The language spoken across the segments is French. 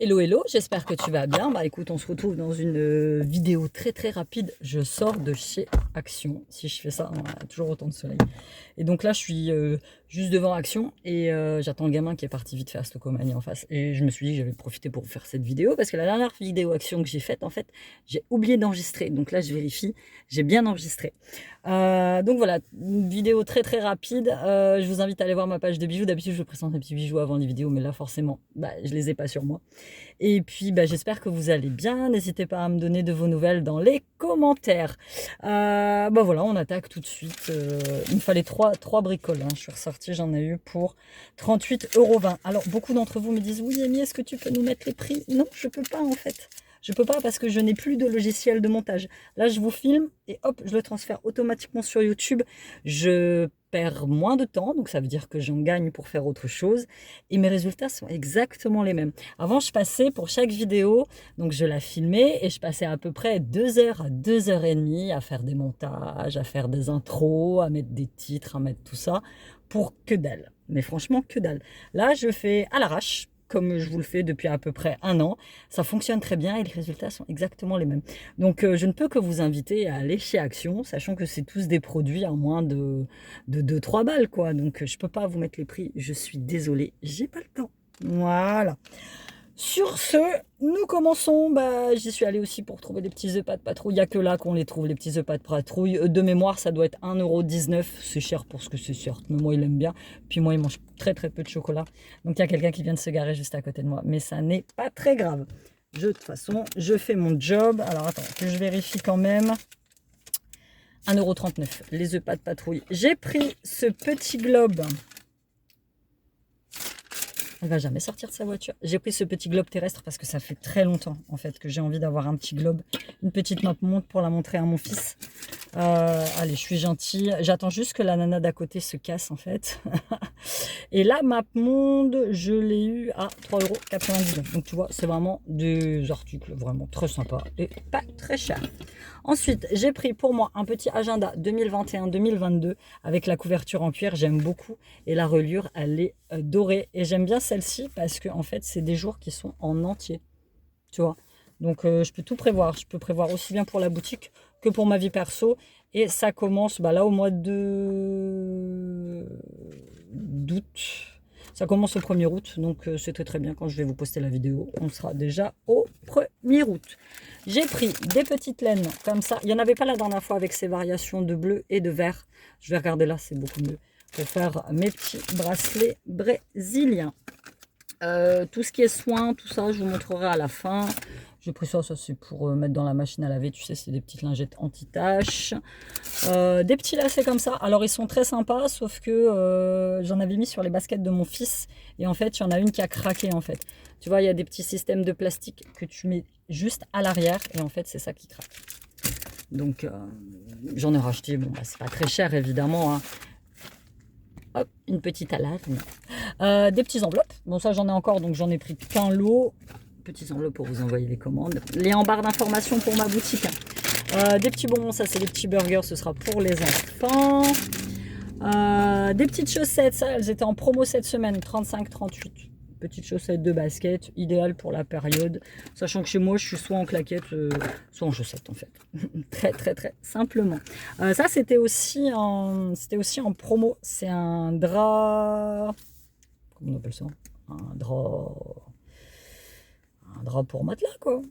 Hello, hello, j'espère que tu vas bien. Bah écoute, on se retrouve dans une vidéo très très rapide. Je sors de chez Action. Si je fais ça, on a toujours autant de soleil. Et donc là, je suis juste devant Action et j'attends le gamin qui est parti vite faire Stocomanie en face. Et je me suis dit que j'allais profiter pour faire cette vidéo parce que la dernière vidéo Action que j'ai faite, en fait, j'ai oublié d'enregistrer. Donc là, je vérifie, j'ai bien enregistré. Donc voilà, une vidéo très très rapide. Je vous invite à aller voir ma page de bijoux. D'habitude, je présente mes petits bijoux avant les vidéos, mais là, forcément, je les ai pas sur moi. Et puis, j'espère que vous allez bien. N'hésitez pas à me donner de vos nouvelles dans les commentaires. Voilà, on attaque tout de suite. Il me fallait trois bricoles. Hein. Je suis ressortie, j'en ai eu pour 38,20 €. Alors, beaucoup d'entre vous me disent, oui, Amy, est-ce que tu peux nous mettre les prix? Non, je peux pas en fait. Je peux pas parce que je n'ai plus de logiciel de montage. Là, je vous filme et hop, je le transfère automatiquement sur YouTube. Je perds moins de temps, donc ça veut dire que j'en gagne pour faire autre chose. Et mes résultats sont exactement les mêmes. Avant, je passais pour chaque vidéo, donc je la filmais et je passais à peu près 2 heures à 2 heures et demie à faire des montages, à faire des intros, à mettre des titres, à mettre tout ça, pour que dalle. Mais franchement, que dalle. Là, je fais à l'arrache, comme je vous le fais depuis à peu près un an. Ça fonctionne très bien et les résultats sont exactement les mêmes. Donc, je ne peux que vous inviter à aller chez Action, sachant que c'est tous des produits à moins de 2-3 balles, quoi. Donc, je ne peux pas vous mettre les prix. Je suis désolée, j'ai pas le temps. Voilà. Sur ce, nous commençons. J'y suis allée aussi pour trouver des petits œufs pas de patrouille. Il n'y a que là qu'on les trouve, les petits œufs pas de patrouille. De mémoire, ça doit être 1,19 €. C'est cher pour ce que c'est, certes, mais moi, il aime bien. Puis moi, il mange très très peu de chocolat. Donc, il y a quelqu'un qui vient de se garer juste à côté de moi. Mais ça n'est pas très grave. De toute façon, je fais mon job. Alors, attends, que je vérifie quand même. 1,39 €, les œufs pas de patrouille. J'ai pris ce petit globe. Elle va jamais sortir de sa voiture. J'ai pris ce petit globe terrestre parce que ça fait très longtemps en fait que j'ai envie d'avoir un petit globe, une petite map monde pour la montrer à mon fils. Allez, je suis gentille. J'attends juste que la nana d'à côté se casse en fait. Et la map monde, je l'ai eu à 3,99 €. Donc tu vois, c'est vraiment des articles vraiment très sympas et pas très chers. Ensuite, j'ai pris pour moi un petit agenda 2021-2022 avec la couverture en cuir. J'aime beaucoup et la reliure, elle est dorée. Et j'aime bien celle-ci parce que en fait, c'est des jours qui sont en entier. Tu vois. Donc, je peux tout prévoir. Je peux prévoir aussi bien pour la boutique que pour ma vie perso. Et ça commence là au mois d'août. Ça commence au 1er août, donc c'est très très bien. Quand je vais vous poster la vidéo, on sera déjà au 1er août. J'ai pris des petites laines comme ça. Il n'y en avait pas la dernière fois avec ces variations de bleu et de vert. Je vais regarder là, c'est beaucoup mieux. Pour faire mes petits bracelets brésiliens. Tout ce qui est soin, tout ça, je vous montrerai à la fin. J'ai pris ça c'est pour mettre dans la machine à laver, tu sais, c'est des petites lingettes anti-taches. Des petits lacets comme ça. Alors, ils sont très sympas, sauf que j'en avais mis sur les baskets de mon fils. Et en fait, il y en a une qui a craqué, en fait. Tu vois, il y a des petits systèmes de plastique que tu mets juste à l'arrière. Et en fait, c'est ça qui craque. Donc, j'en ai racheté. Bon, c'est pas très cher, évidemment. Hein. Hop, une petite alarme. Des petites enveloppes. Bon, ça, j'en ai encore, donc j'en ai pris qu'un lot. Petites enveloppes pour vous envoyer les commandes. Les en barre d'informations pour ma boutique. Des petits bonbons, ça c'est des petits burgers, ce sera pour les enfants. Des petites chaussettes, ça elles étaient en promo cette semaine, 35-38. Petites chaussettes de basket, idéales pour la période. Sachant que chez moi je suis soit en claquettes, soit en chaussettes en fait. Très très très simplement. Ça c'était aussi en promo. C'est un drap. Comment on appelle ça? Un drap pour matelas quoi.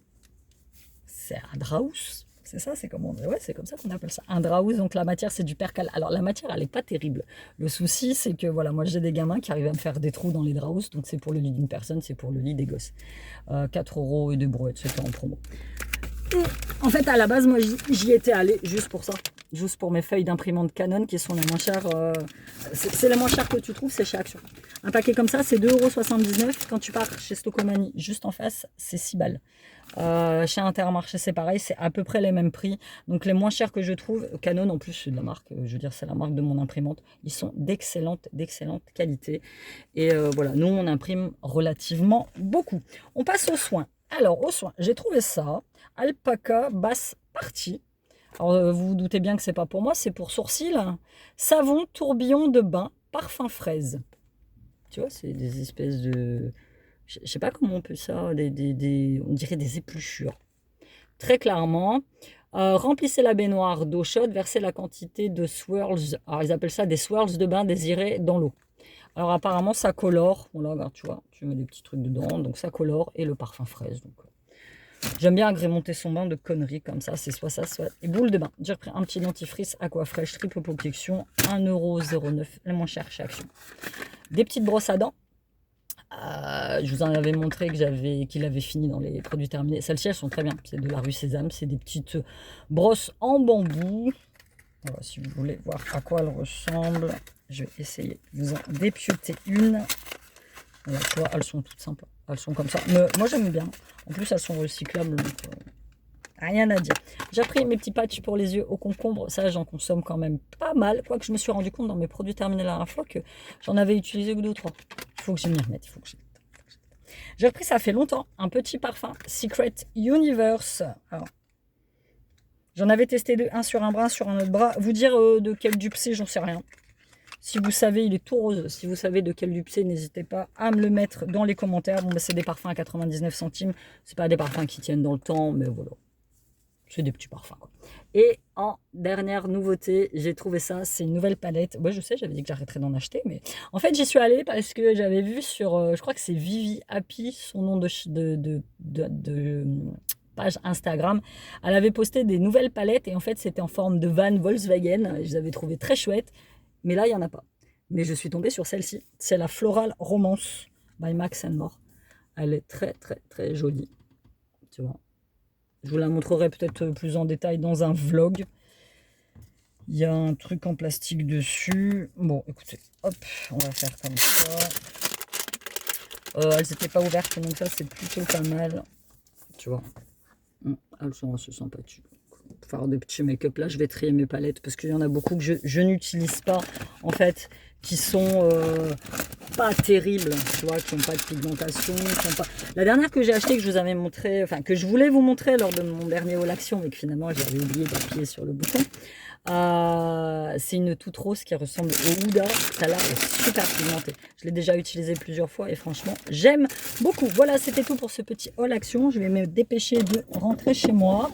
C'est un draus. C'est ça, c'est comment? Ouais, c'est comme ça qu'on appelle ça. Un draus, donc la matière, c'est du percal. Alors, la matière, elle n'est pas terrible. Le souci, c'est que, voilà, moi, j'ai des gamins qui arrivent à me faire des trous dans les draus. Donc, c'est pour le lit d'une personne, c'est pour le lit des gosses. 4 € et des brouettes, c'était en promo. Et, en fait, à la base, moi, j'y étais allée juste pour ça. Juste pour mes feuilles d'imprimante Canon qui sont les moins chères. C'est les moins chères que tu trouves, c'est chez Action. Un paquet comme ça, c'est 2,79 €. Quand tu pars chez Stocomanie, juste en face, c'est 6 balles. Chez Intermarché, c'est pareil, c'est à peu près les mêmes prix. Donc, les moins chers que je trouve, Canon en plus, c'est de la marque, je veux dire, c'est la marque de mon imprimante. Ils sont d'excellente qualité. Et voilà, nous, on imprime relativement beaucoup. On passe aux soins. Alors, aux soins, j'ai trouvé ça. Alpaca basse partie. Alors, vous vous doutez bien que c'est pas pour moi, c'est pour sourcils. Savon, tourbillon de bain, parfum fraise. Tu vois, c'est des espèces de... je sais pas comment on peut ça, on dirait des épluchures. Très clairement, remplissez la baignoire d'eau chaude, versez la quantité de swirls, alors ils appellent ça des swirls de bain désirés dans l'eau. Alors apparemment ça colore, voilà, regarde, tu vois, tu mets des petits trucs dedans, donc ça colore, et le parfum fraise. Donc, j'aime bien agrémenter son bain de conneries comme ça, c'est soit ça, soit les boules de bain. J'ai repris un petit dentifrice Aquafresh triple protection, 1,09 €, le moins cher chez Action. Des petites brosses à dents. Je vous en avais montré qu'il avait fini dans les produits terminés. Celles-ci, elles sont très bien. C'est de la rue Sésame. C'est des petites brosses en bambou. Voilà, si vous voulez voir à quoi elles ressemblent, je vais essayer de vous en dépioter une. Voilà, tu vois, elles sont toutes simples. Elles sont comme ça. Mais moi, j'aime bien. En plus, elles sont recyclables. Donc, rien à dire. J'ai pris mes petits patchs pour les yeux au concombre. Ça, j'en consomme quand même pas mal. Quoique je me suis rendu compte dans mes produits terminés la dernière fois que j'en avais utilisé que 2 ou 3. Il faut que je m'y remette. J'ai repris, ça fait longtemps, un petit parfum Secret Universe. Alors, j'en avais testé deux, un sur un bras, sur un autre bras. Vous dire de quel dupe c'est, j'en sais rien. Si vous savez, il est tout rose. Si vous savez de quel dupe c'est, n'hésitez pas à me le mettre dans les commentaires. Bon, bah, c'est des parfums à 99 centimes. C'est pas des parfums qui tiennent dans le temps, mais voilà. C'est des petits parfums, quoi. Et en dernière nouveauté, j'ai trouvé ça, c'est une nouvelle palette. Ouais, je sais, j'avais dit que j'arrêterais d'en acheter, mais en fait, j'y suis allée parce que j'avais vu sur, je crois que c'est Vivi Happy, son nom de page Instagram. Elle avait posté des nouvelles palettes et en fait, c'était en forme de van Volkswagen. Je les avais trouvées très chouettes, mais là, il n'y en a pas. Mais je suis tombée sur celle-ci. C'est la Floral Romance by Max More. Elle est très, très, très jolie. Tu vois. Je vous la montrerai peut-être plus en détail dans un vlog. Il y a un truc en plastique dessus. Bon, écoutez, hop, on va faire comme ça. Elles n'étaient pas ouvertes, donc ça, c'est plutôt pas mal. Tu vois, elles sont assez sympathiques. Pour faire des petits make-up, là, je vais trier mes palettes parce qu'il y en a beaucoup que je n'utilise pas, en fait, qui sont pas terribles, tu vois, qui n'ont pas de pigmentation. Pas... La dernière que j'ai achetée, que je vous avais montré, enfin, que je voulais vous montrer lors de mon dernier haul action, mais que finalement, j'avais oublié d'appuyer sur le bouton. C'est une toute rose qui ressemble au Huda. Celle-là est super pigmentée. Je l'ai déjà utilisée plusieurs fois et franchement, j'aime beaucoup. Voilà, c'était tout pour ce petit haul action. Je vais me dépêcher de rentrer chez moi.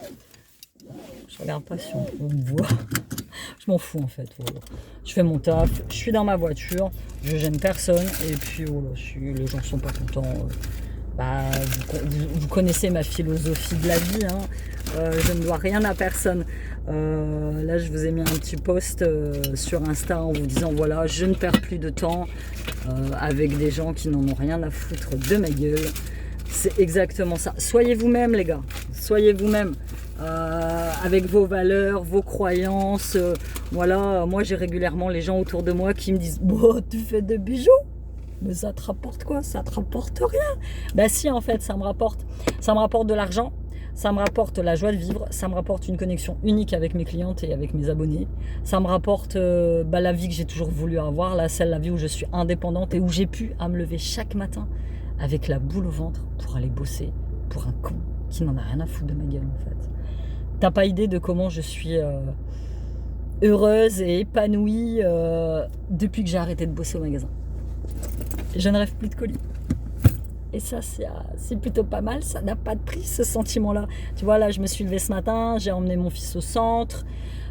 Je regarde pas si on me voit. Je m'en fous en fait. Voilà. Je fais mon taf, je suis dans ma voiture, je gêne personne et puis voilà, si les gens sont pas contents, vous connaissez ma philosophie de la vie. Hein. Je ne dois rien à personne. Là, je vous ai mis un petit post sur Insta en vous disant voilà, je ne perds plus de temps avec des gens qui n'en ont rien à foutre de ma gueule. C'est exactement ça. Soyez vous-même, les gars. Soyez vous-même. Avec vos valeurs, vos croyances. Voilà, moi j'ai régulièrement les gens autour de moi qui me disent bon, tu fais des bijoux, mais ça te rapporte quoi? Ça te rapporte rien. Bah si, en fait, ça me rapporte de l'argent, ça me rapporte la joie de vivre, ça me rapporte une connexion unique avec mes clientes et avec mes abonnés, ça me rapporte la vie que j'ai toujours voulu avoir, la vie où je suis indépendante et où j'ai pu à me lever chaque matin avec la boule au ventre pour aller bosser pour un con qui n'en a rien à foutre de ma gueule, en fait. T'as pas idée de comment je suis heureuse et épanouie depuis que j'ai arrêté de bosser au magasin. Je ne rêve plus de colis. Et ça, c'est plutôt pas mal. Ça n'a pas de prix, ce sentiment-là. Tu vois, là, je me suis levée ce matin, j'ai emmené mon fils au centre.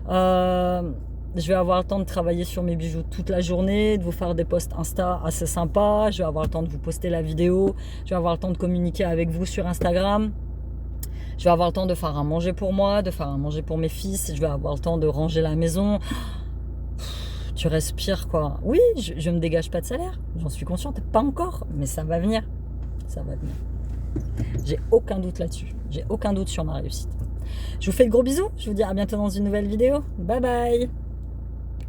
Je vais avoir le temps de travailler sur mes bijoux toute la journée, de vous faire des posts Insta assez sympas. Je vais avoir le temps de vous poster la vidéo. Je vais avoir le temps de communiquer avec vous sur Instagram. Je vais avoir le temps de faire à manger pour moi, de faire à manger pour mes fils. Je vais avoir le temps de ranger la maison. Tu respires, quoi. Oui, je ne me dégage pas de salaire. J'en suis consciente. Pas encore, mais ça va venir. Ça va venir. J'ai aucun doute là-dessus. J'ai aucun doute sur ma réussite. Je vous fais de gros bisous. Je vous dis à bientôt dans une nouvelle vidéo. Bye bye.